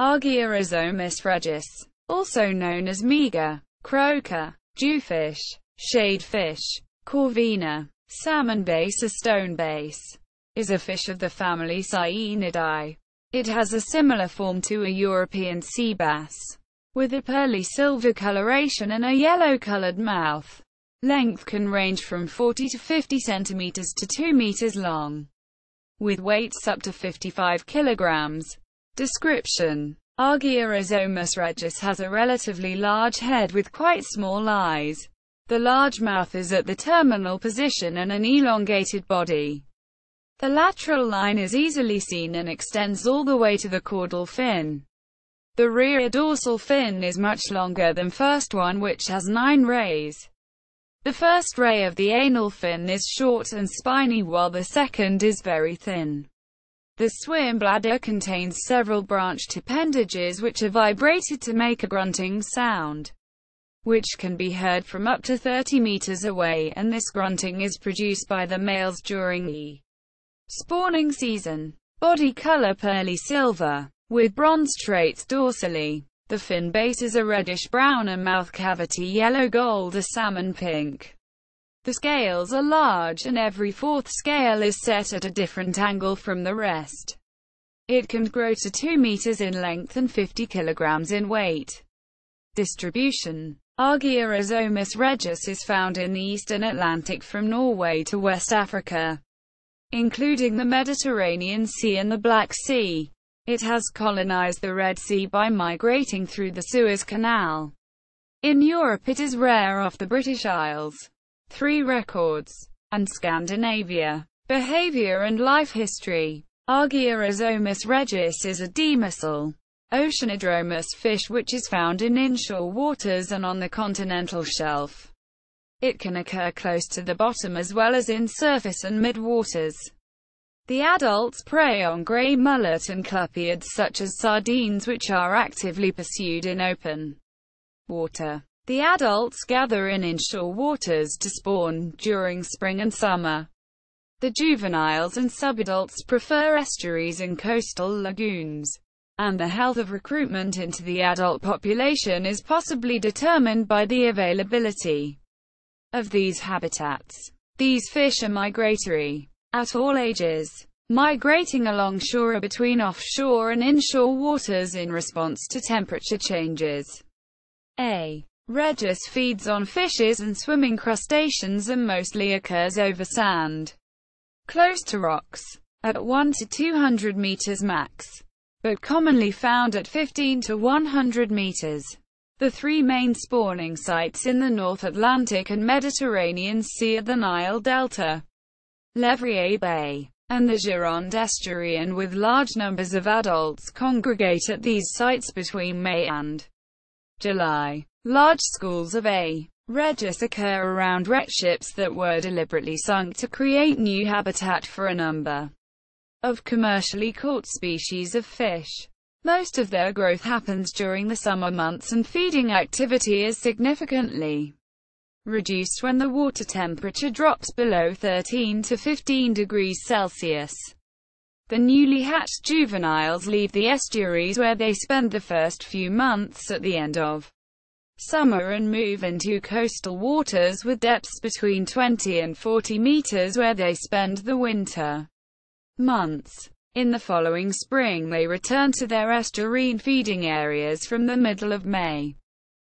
Argyrosomus regius, also known as meagre, croaker, jewfish, shadefish, corvina, salmon-bass or stone-bass, is a fish of the family Sciaenidae. It has a similar form to a European seabass, with a pearly-silver coloration and a yellow-colored mouth. Length can range from 40 to 50 centimeters to 2 meters long, with weights up to 55 kilograms. Description: Argyrosomus regius has a relatively large head with quite small eyes. The large mouth is at the terminal position and an elongated body. The lateral line is easily seen and extends all the way to the caudal fin. The rear dorsal fin is much longer than first one, which has 9 rays. The first ray of the anal fin is short and spiny, while the second is very thin. The swim bladder contains several branched appendages which are vibrated to make a grunting sound, which can be heard from up to 30 meters away, and this grunting is produced by the males during the spawning season. Body color pearly-silver, with bronze traits dorsally. The fin base is a reddish-brown and mouth cavity yellow-gold or salmon-pink. The scales are large, and every fourth scale is set at a different angle from the rest. It can grow to 2 meters in length and 50 kilograms in weight. Distribution: Argyrosomus regius is found in the eastern Atlantic from Norway to West Africa, including the Mediterranean Sea and the Black Sea. It has colonized the Red Sea by migrating through the Suez Canal. In Europe it is rare off the British Isles. 3 records. And Scandinavia. Behavior and life history. Argyrosomus regius is a demersal, oceanodromous fish which is found in inshore waters and on the continental shelf. It can occur close to the bottom as well as in surface and mid-waters. The adults prey on gray mullet and clupeids such as sardines, which are actively pursued in open water. The adults gather in inshore waters to spawn during spring and summer. The juveniles and subadults prefer estuaries and coastal lagoons, and the health of recruitment into the adult population is possibly determined by the availability of these habitats. These fish are migratory at all ages, migrating along shore or between offshore and inshore waters in response to temperature changes. A regius feeds on fishes and swimming crustaceans and mostly occurs over sand, close to rocks, at 1 to 200 meters max, but commonly found at 15 to 100 meters. The 3 main spawning sites in the North Atlantic and Mediterranean Sea are the Nile Delta, Lévrier Bay, and the Gironde Estuary, and with large numbers of adults congregate at these sites between May and July. Large schools of A. regius occur around wrecked ships that were deliberately sunk to create new habitat for a number of commercially caught species of fish. Most of their growth happens during the summer months, and feeding activity is significantly reduced when the water temperature drops below 13 to 15 degrees Celsius. The newly hatched juveniles leave the estuaries where they spend the first few months at the end of summer and move into coastal waters with depths between 20 and 40 meters where they spend the winter months. In the following spring they return to their estuarine feeding areas from the middle of May.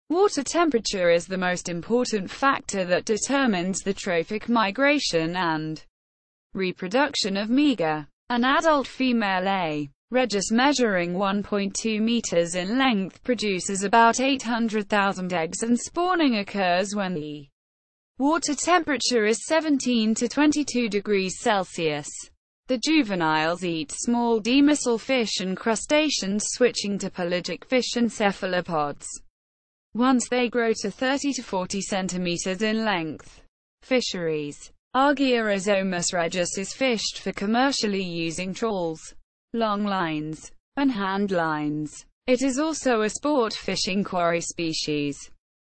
Water temperature is the most important factor that determines the trophic migration and reproduction of meagre. An adult female A. regius measuring 1.2 meters in length produces about 800,000 eggs, and spawning occurs when the water temperature is 17 to 22 degrees Celsius. The juveniles eat small demersal fish and crustaceans, switching to pelagic fish and cephalopods once they grow to 30 to 40 centimeters in length. Fisheries. Argyrosomus regius is fished for commercially using trawls, long lines, and hand lines. It is also a sport fishing quarry species.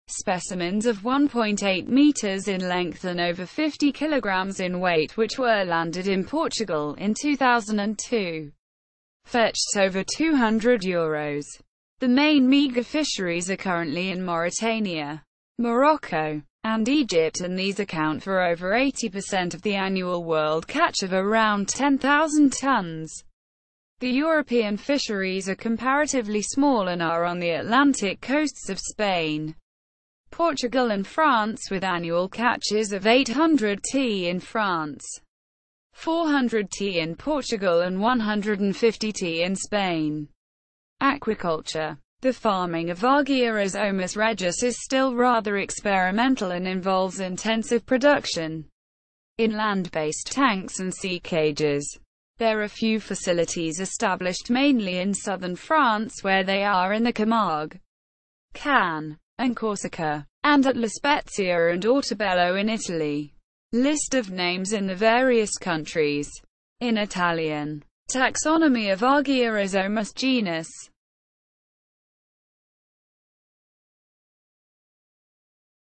Specimens of 1.8 meters in length and over 50 kilograms in weight, which were landed in Portugal in 2002, fetched over €200. The main meagre fisheries are currently in Mauritania, Morocco, and Egypt, and these account for over 80% of the annual world catch of around 10,000 tons. The European fisheries are comparatively small and are on the Atlantic coasts of Spain, Portugal and France, with annual catches of 800 t in France, 400 t in Portugal and 150 t in Spain. Aquaculture. The farming of Argyrosomus regius is still rather experimental and involves intensive production in land-based tanks and sea cages. There are few facilities established mainly in southern France, where they are in the Camargue, Cannes, and Corsica, and at La Spezia and Ortobello in Italy. List of names in the various countries. In Italian. Taxonomy of Argyrosomus genus.